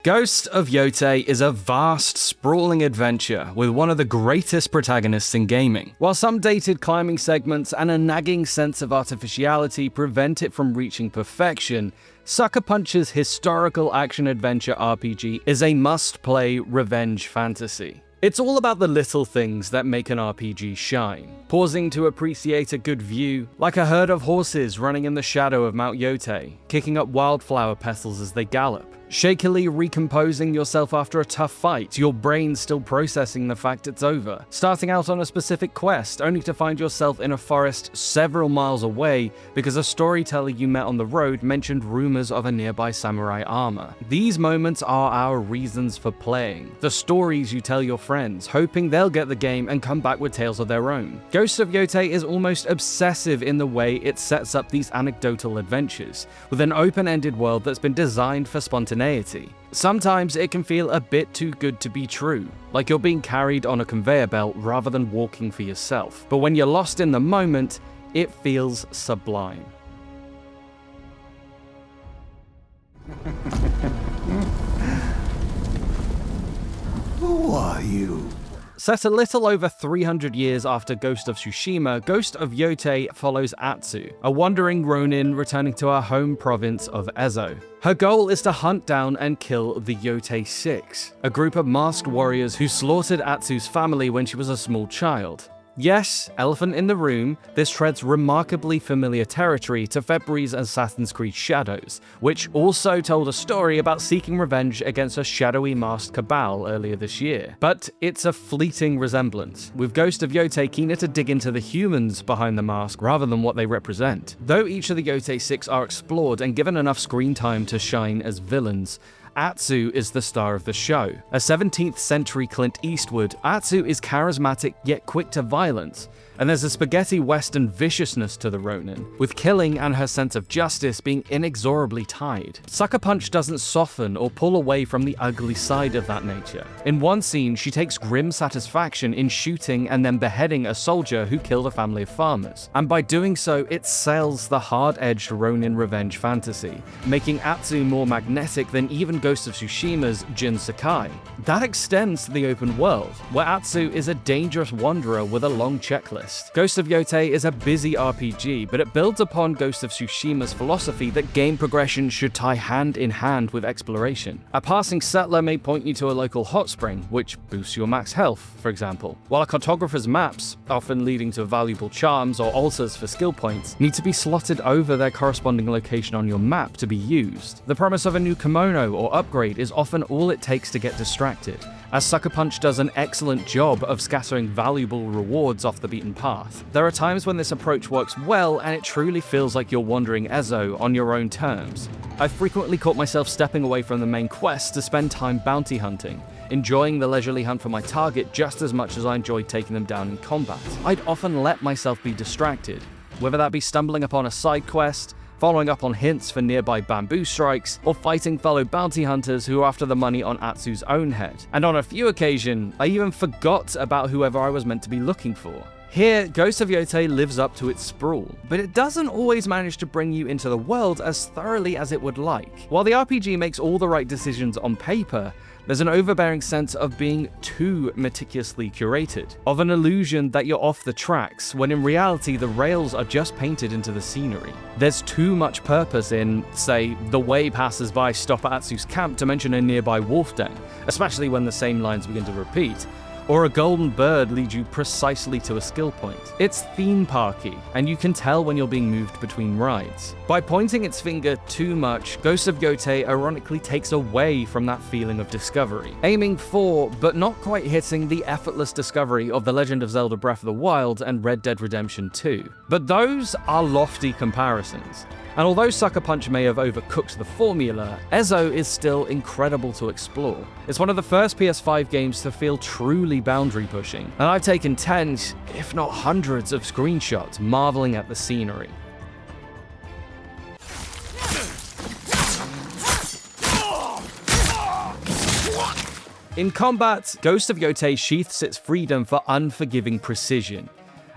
Ghost of Yotei is a vast, sprawling adventure with one of the greatest protagonists in gaming. While some dated climbing segments and a nagging sense of artificiality prevent it from reaching perfection, Sucker Punch's historical action-adventure RPG is a must-play revenge fantasy. It's all about the little things that make an RPG shine. Pausing to appreciate a good view, like a herd of horses running in the shadow of Mount Yotei, kicking up wildflower petals as they gallop. Shakily recomposing yourself after a tough fight, your brain still processing the fact it's over. Starting out on a specific quest, only to find yourself in a forest several miles away because a storyteller you met on the road mentioned rumors of a nearby samurai armor. These moments are our reasons for playing. The stories you tell your friends, hoping they'll get the game and come back with tales of their own. Ghost of Yotei is almost obsessive in the way it sets up these anecdotal adventures, with an open-ended world that's been designed for spontaneity. Sometimes it can feel a bit too good to be true, like you're being carried on a conveyor belt rather than walking for yourself. But when you're lost in the moment, it feels sublime. Who are you? Set a little over 300 years after Ghost of Tsushima, Ghost of Yotei follows Atsu, a wandering ronin returning to her home province of Ezo. Her goal is to hunt down and kill the Yotei Six, a group of masked warriors who slaughtered Atsu's family when she was a small child. Yes, elephant in the room, this treads remarkably familiar territory to February's Assassin's Creed Shadows, which also told a story about seeking revenge against a shadowy masked cabal earlier this year. But it's a fleeting resemblance, with Ghost of Yotei keener to dig into the humans behind the mask rather than what they represent. Though each of the Yotei Six are explored and given enough screen time to shine as villains, Atsu is the star of the show. A 17th century Clint Eastwood, Atsu is charismatic yet quick to violence, and there's a spaghetti western viciousness to the Ronin, with killing and her sense of justice being inexorably tied. Sucker Punch doesn't soften or pull away from the ugly side of that nature. In one scene, she takes grim satisfaction in shooting and then beheading a soldier who killed a family of farmers, and by doing so, it sells the hard-edged Ronin revenge fantasy, making Atsu more magnetic than even Ghost of Tsushima's Jin Sakai. That extends to the open world, where Atsu is a dangerous wanderer with a long checklist. Ghost of Yotei is a busy RPG, but it builds upon Ghost of Tsushima's philosophy that game progression should tie hand in hand with exploration. A passing settler may point you to a local hot spring, which boosts your max health, for example, while a cartographer's maps, often leading to valuable charms or altars for skill points, need to be slotted over their corresponding location on your map to be used. The promise of a new kimono or upgrade is often all it takes to get distracted, as Sucker Punch does an excellent job of scattering valuable rewards off the beaten path. There are times when this approach works well and it truly feels like you're wandering Ezo on your own terms. I've frequently caught myself stepping away from the main quest to spend time bounty hunting, enjoying the leisurely hunt for my target just as much as I enjoyed taking them down in combat. I'd often let myself be distracted, whether that be stumbling upon a side quest, following up on hints for nearby bamboo strikes, or fighting fellow bounty hunters who are after the money on Atsu's own head. And on a few occasions, I even forgot about whoever I was meant to be looking for. Here, Ghost of Yotei lives up to its sprawl, but it doesn't always manage to bring you into the world as thoroughly as it would like. While the RPG makes all the right decisions on paper, there's an overbearing sense of being too meticulously curated, of an illusion that you're off the tracks, when in reality the rails are just painted into the scenery. There's too much purpose in, say, the way passers-by stop at Atsu's camp to mention a nearby wolf den, especially when the same lines begin to repeat, or a golden bird leads you precisely to a skill point. It's theme parky, and you can tell when you're being moved between rides. By pointing its finger too much, Ghost of Yotei ironically takes away from that feeling of discovery, aiming for, but not quite hitting, the effortless discovery of The Legend of Zelda Breath of the Wild and Red Dead Redemption 2. But those are lofty comparisons. And although Sucker Punch may have overcooked the formula, Ezo is still incredible to explore. It's one of the first PS5 games to feel truly boundary pushing, and I've taken tens, if not hundreds, of screenshots marveling at the scenery. In combat, Ghost of Yotei sheaths its freedom for unforgiving precision.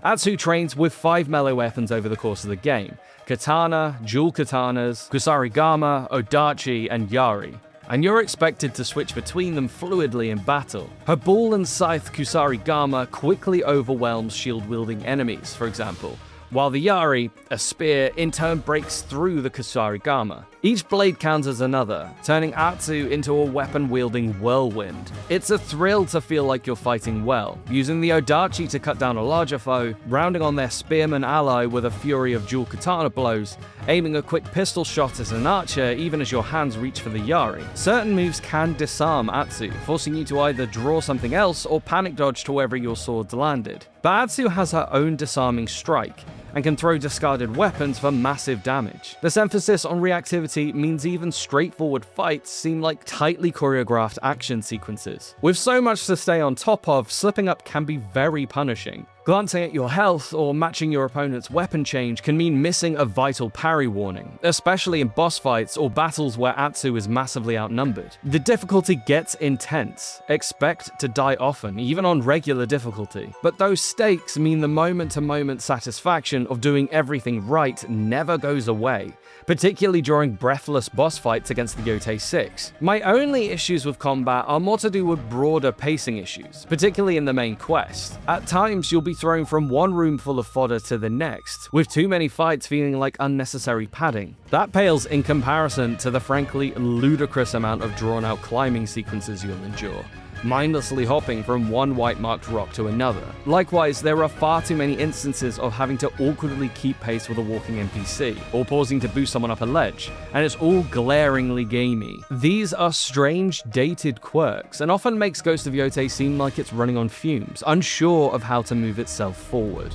Atsu trains with 5 melee weapons over the course of the game: katana, dual katanas, kusarigama, odachi, and yari. and you're expected to switch between them fluidly in battle. Her ball and scythe Kusarigama quickly overwhelms shield-wielding enemies, for example, while the Yari, a spear, in turn breaks through the Kusarigama. Each blade counters another, turning Atsu into a weapon-wielding whirlwind. It's a thrill to feel like you're fighting well, using the Odachi to cut down a larger foe, rounding on their spearman ally with a fury of dual katana blows, aiming a quick pistol shot at an archer even as your hands reach for the Yari. Certain moves can disarm Atsu, forcing you to either draw something else or panic dodge to wherever your swords landed. But Atsu has her own disarming strike, and can throw discarded weapons for massive damage. This emphasis on reactivity means even straightforward fights seem like tightly choreographed action sequences. With so much to stay on top of, slipping up can be very punishing. Glancing at your health or matching your opponent's weapon change can mean missing a vital parry warning, especially in boss fights or battles where Atsu is massively outnumbered. The difficulty gets intense. Expect to die often, even on regular difficulty. But those stakes mean the moment-to-moment satisfaction of doing everything right never goes away, particularly during breathless boss fights against the Yotei 6. My only issues with combat are more to do with broader pacing issues, particularly in the main quest. At times, you'll be thrown from one room full of fodder to the next, with too many fights feeling like unnecessary padding. That pales in comparison to the frankly ludicrous amount of drawn-out climbing sequences you'll endure, mindlessly hopping from one white-marked rock to another. Likewise, there are far too many instances of having to awkwardly keep pace with a walking NPC, or pausing to boost someone up a ledge, and it's all glaringly gamey. These are strange, dated quirks, and often makes Ghost of Yotei seem like it's running on fumes, unsure of how to move itself forward.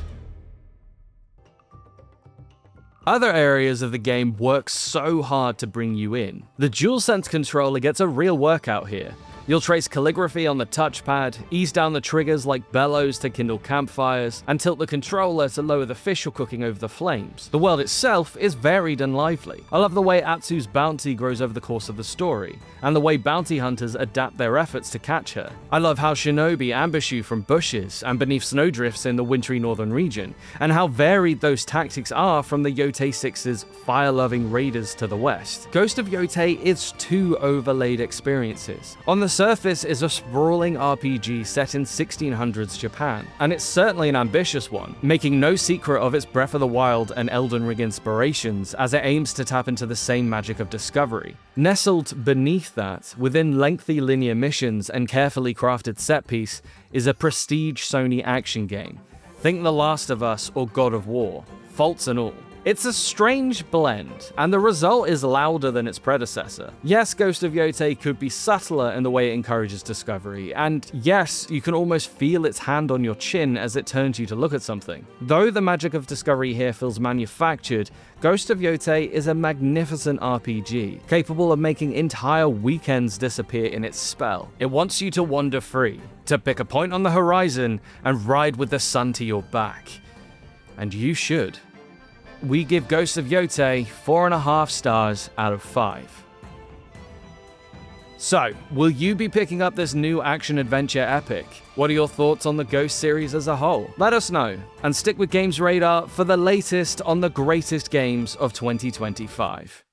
Other areas of the game work so hard to bring you in. The DualSense controller gets a real workout here. You'll trace calligraphy on the touchpad, ease down the triggers like bellows to kindle campfires, and tilt the controller to lower the fish you're cooking over the flames. The world itself is varied and lively. I love the way Atsu's bounty grows over the course of the story, and the way bounty hunters adapt their efforts to catch her. I love how shinobi ambush you from bushes and beneath snowdrifts in the wintry northern region, and how varied those tactics are from the Yotei 6's fire-loving raiders to the west. Ghost of Yotei is two overlaid experiences. On the surface is a sprawling RPG set in 1600s Japan, and it's certainly an ambitious one, making no secret of its Breath of the Wild and Elden Ring inspirations as it aims to tap into the same magic of discovery. Nestled beneath that, within lengthy linear missions and carefully crafted set piece, is a prestige Sony action game. Think The Last of Us or God of War, faults and all. It's a strange blend, and the result is louder than its predecessor. Yes, Ghost of Yotei could be subtler in the way it encourages discovery, and yes, you can almost feel its hand on your chin as it turns you to look at something. Though the magic of discovery here feels manufactured, Ghost of Yotei is a magnificent RPG, capable of making entire weekends disappear in its spell. It wants you to wander free, to pick a point on the horizon and ride with the sun to your back. And you should. We give Ghost of Yotei 4.5 stars out of 5. So, will you be picking up this new action-adventure epic? What are your thoughts on the Ghost series as a whole? Let us know, and stick with GamesRadar for the latest on the greatest games of 2025.